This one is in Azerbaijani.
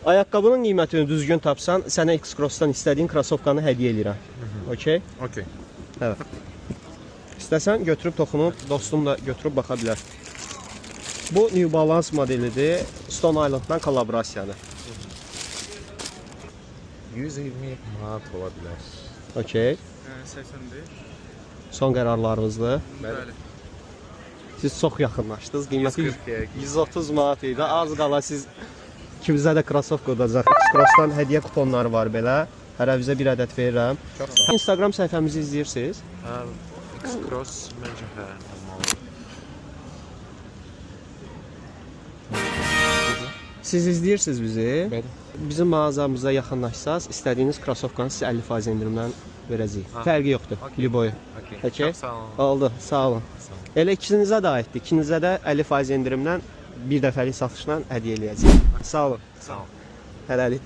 Ayaqqabının qiymətini düzgün tapsan, sənə X-Cross-dan istədiyin krasovkanı hədiyyə edirəm. Okey? Okey. Evet. İstəsən götürüb toxunub, dostum da götürüb baxa bilər. Bu New Balance modelidir. Stone Island-dan kollaborasiyadır. 120 manat ola bilər. Okey. 85. Son qərarlarınızdır. Bəli. Siz çox yaxınlaşdınız. Qiyməti 140-ya 130 manat idi. Az qala siz ikimizə də krasovka udacaq. X-Cross-dan hədiyyə kuponları var belə. Hər əvizə bir ədəd verirəm. Çox sağ ol. Instagram səhifəmizi izləyirsiniz. X-Cross məncə hə, olmalı. Siz izləyirsiniz bizi. Bəli. Bizim mağazamıza yaxınlaşsaz, istədiyiniz krasovkanı sizə 50% endirimdən verəcəyik. Fərqi yoxdur. Okey. Liboy. Okey. Okey. Çox sağ olun. Oldu. Sağ olun. Sağ olun. Elə ikinizə də aiddir. İkinizə də 50% endirimdən bir dəfəlik satışla hədiyyə eləyəcəyik. Sağ olun. Sağ olun. Hələlik.